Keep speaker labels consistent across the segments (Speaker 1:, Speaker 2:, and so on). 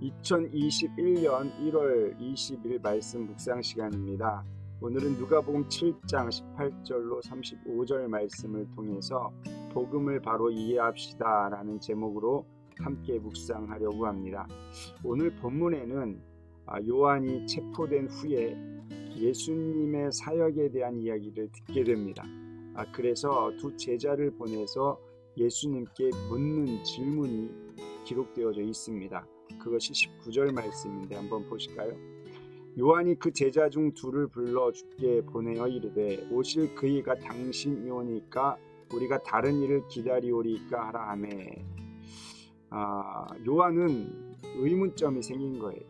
Speaker 1: 2021년 1월 20일 말씀 묵상 시간입니다. 오늘은 누가복음 7장 18절로 35절 말씀을 통해서 복음을 바로 이해합시다 라는 제목으로 함께 묵상하려고 합니다. 오늘 본문에는 요한이 체포된 후에 예수님의 사역에 대한 이야기를 듣게 됩니다. 그래서 두 제자를 보내서 예수님께 묻는 질문이 기록되어져 있습니다. 그것이 19절 말씀인데 한번 보실까요? 요한이 그 제자 중 둘을 불러 주께 보내어 이르되 오실 그이가 당신이오니까 우리가 다른 이를 기다리오리까 하라 하매. 요한은 의문점이 생긴 거예요.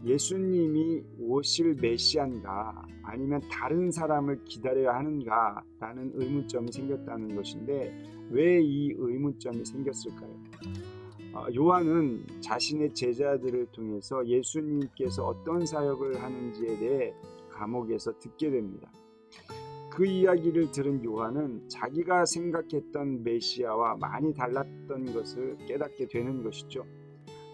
Speaker 1: 예수님이 오실 메시아인가 아니면 다른 사람을 기다려야 하는가 라는 의문점이 생겼다는 것인데 왜 이 의문점이 생겼을까요? 요한은 자신의 제자들을 통해서 예수님께서 어떤 사역을 하는지에 대해 감옥에서 듣게 됩니다. 그 이야기를 들은 요한은 자기가 생각했던 메시아와 많이 달랐던 것을 깨닫게 되는 것이죠.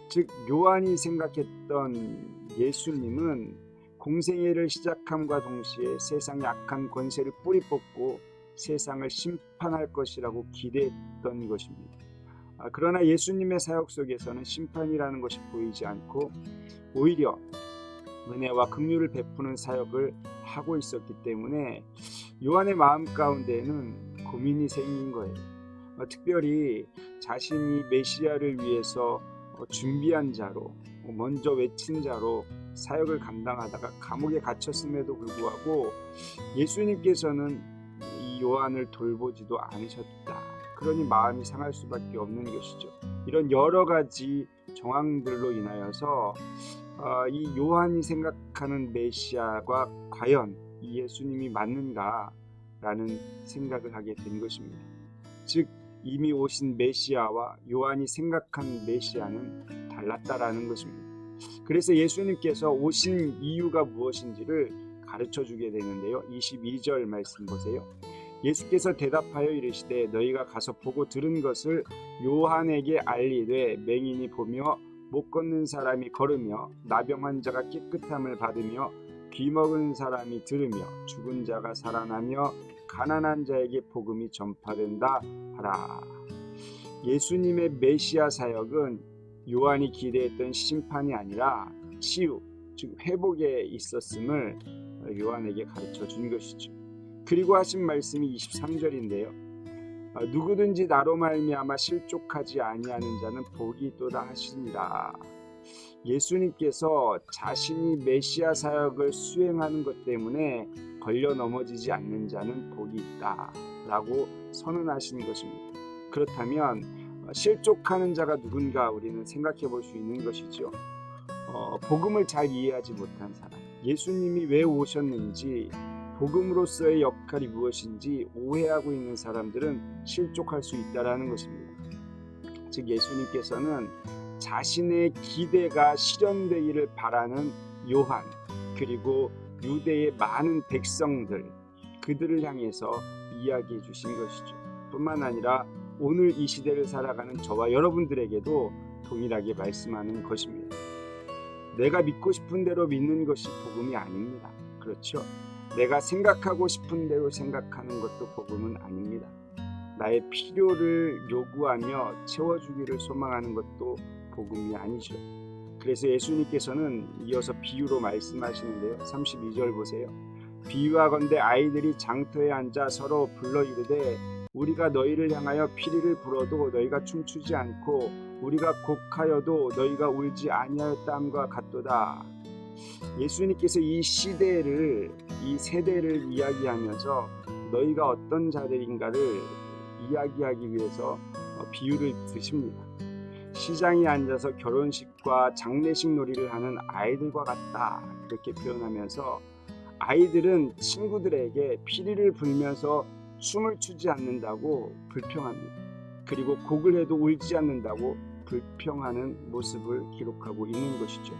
Speaker 1: 즉 요한이 생각했던 예수님은 공생애를 시작함과 동시에 세상의 악한 권세를 뿌리 뽑고 세상을 심판할 것이라고 기대했던 것입니다. 그러나 예수님의 사역 속에서는 심판이라는 것이 보이지 않고 오히려 은혜와 긍휼을 베푸는 사역을 하고 있었기 때문에 요한의 마음 가운데는 고민이 생긴 거예요. 특별히 자신이 메시아를 위해서 준비한 자로 먼저 외친 자로 사역을 감당하다가 감옥에 갇혔음에도 불구하고 예수님께서는 이 요한을 돌보지도 않으셨다. 그러니 마음이 상할 수밖에 없는 것이죠. 이런 여러 가지 정황들로 인하여서 이 요한이 생각하는 메시아가 과연 이 예수님이 맞는가라는 생각을 하게 된 것입니다. 즉 이미 오신 메시아와 요한이 생각한 메시아는 달랐다라는 것입니다. 그래서 예수님께서 오신 이유가 무엇인지를 가르쳐주게 되는데요. 22절 말씀 보세요. 예수께서 대답하여 이르시되 너희가 가서 보고 들은 것을 요한에게 알리되 맹인이 보며 못 걷는 사람이 걸으며 나병 환자가 깨끗함을 받으며 귀 먹은 사람이 들으며 죽은 자가 살아나며 가난한 자에게 복음이 전파된다 하라. 예수님의 메시아 사역은 요한이 기대했던 심판이 아니라 치유, 즉 회복에 있었음을 요한에게 가르쳐 준 것이죠. 그리고 하신 말씀이 23절인데요. 누구든지 나로 말미암아 실족하지 아니하는 자는 복이 있도다 하시니라. 예수님께서 자신이 메시아 사역을 수행하는 것 때문에 걸려 넘어지지 않는 자는 복이 있다라고 선언하신 것입니다. 그렇다면 실족하는 자가 누군가 우리는 생각해 볼 수 있는 것이죠. 복음을 잘 이해하지 못한 사람, 예수님이 왜 오셨는지 복음으로서의 역할이 무엇인지 오해하고 있는 사람들은 실족할 수 있다라는 것입니다. 즉 예수님께서는 자신의 기대가 실현되기를 바라는 요한 그리고 유대의 많은 백성들 그들을 향해서 이야기해 주신 것이죠. 뿐만 아니라 오늘 이 시대를 살아가는 저와 여러분들에게도 동일하게 말씀하는 것입니다. 내가 믿고 싶은 대로 믿는 것이 복음이 아닙니다. 그렇죠? 내가 생각하고 싶은 대로 생각하는 것도 복음은 아닙니다. 나의 필요를 요구하며 채워주기를 소망하는 것도 복음이 아니죠. 그래서 예수님께서는 이어서 비유로 말씀하시는데요. 32절 보세요. 비유하건대 아이들이 장터에 앉아 서로 불러 이르되 우리가 너희를 향하여 피리를 불어도 너희가 춤추지 않고 우리가 곡하여도 너희가 울지 아니하였다함과 같도다. 예수님께서 이 시대를 이 세대를 이야기하면서 너희가 어떤 자들인가를 이야기하기 위해서 비유를 드십니다. 시장에 앉아서 결혼식과 장례식 놀이를 하는 아이들과 같다 이렇게 표현하면서 아이들은 친구들에게 피리를 불면서 춤을 추지 않는다고 불평합니다. 그리고 곡을 해도 울지 않는다고 불평하는 모습을 기록하고 있는 것이죠.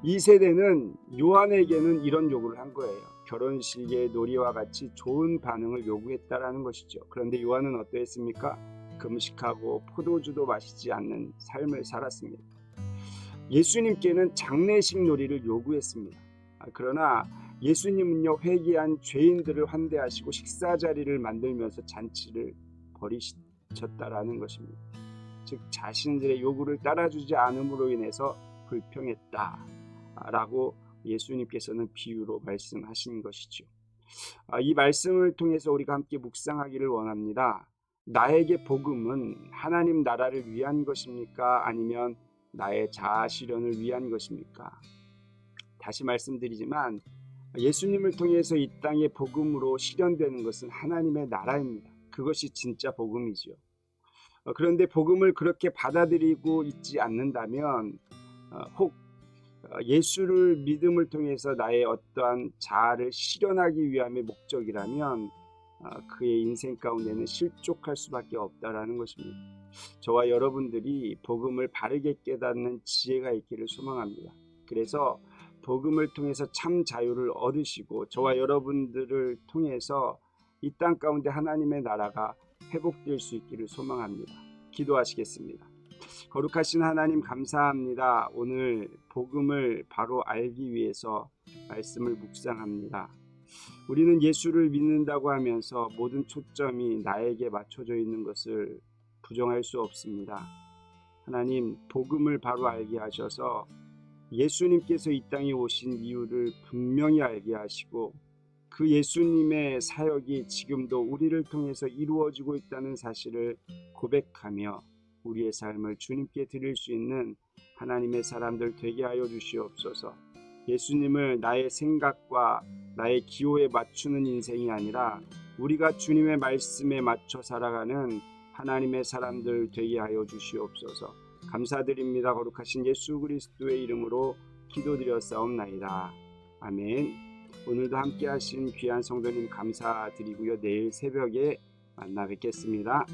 Speaker 1: 이 세대는 요한에게는 이런 요구를 한 거예요. 결혼식의 놀이와 같이 좋은 반응을 요구했다라는 것이죠. 그런데 요한은 어떠했습니까? 금식하고 포도주도 마시지 않는 삶을 살았습니다. 예수님께는 장례식 놀이를 요구했습니다. 그러나 예수님은요, 회개한 죄인들을 환대하시고 식사 자리를 만들면서 잔치를 벌이셨다라는 것입니다. 즉 자신들의 요구를 따라주지 않음으로 인해서 불평했다라고 예수님께서는 비유로 말씀하신 것이죠. 이 말씀을 통해서 우리가 함께 묵상하기를 원합니다. 나에게 복음은 하나님 나라를 위한 것입니까? 아니면 나의 자아 실현을 위한 것입니까? 다시 말씀드리지만 예수님을 통해서 이 땅의 복음으로 실현되는 것은 하나님의 나라입니다. 그것이 진짜 복음이죠. 그런데 복음을 그렇게 받아들이고 있지 않는다면 혹 예수를 믿음을 통해서 나의 어떠한 자아를 실현하기 위함의 목적이라면 그의 인생 가운데는 실족할 수밖에 없다라는 것입니다. 저와 여러분들이 복음을 바르게 깨닫는 지혜가 있기를 소망합니다. 그래서 복음을 통해서 참 자유를 얻으시고 저와 여러분들을 통해서 이 땅 가운데 하나님의 나라가 회복될 수 있기를 소망합니다. 기도하시겠습니다. 거룩하신 하나님 감사합니다. 오늘 복음을 바로 알기 위해서 말씀을 묵상합니다. 우리는 예수를 믿는다고 하면서 모든 초점이 나에게 맞춰져 있는 것을 부정할 수 없습니다. 하나님, 복음을 바로 알게 하셔서 예수님께서 이 땅에 오신 이유를 분명히 알게 하시고 그 예수님의 사역이 지금도 우리를 통해서 이루어지고 있다는 사실을 고백하며 우리의 삶을 주님께 드릴 수 있는 하나님의 사람들 되게 하여 주시옵소서. 예수님을 나의 생각과 나의 기호에 맞추는 인생이 아니라 우리가 주님의 말씀에 맞춰 살아가는 하나님의 사람들 되게 하여 주시옵소서. 감사드립니다. 거룩하신 예수 그리스도의 이름으로 기도드렸사옵나이다. 아멘. 오늘도 함께 하신 귀한 성도님 감사드리고요. 내일 새벽에 만나 뵙겠습니다.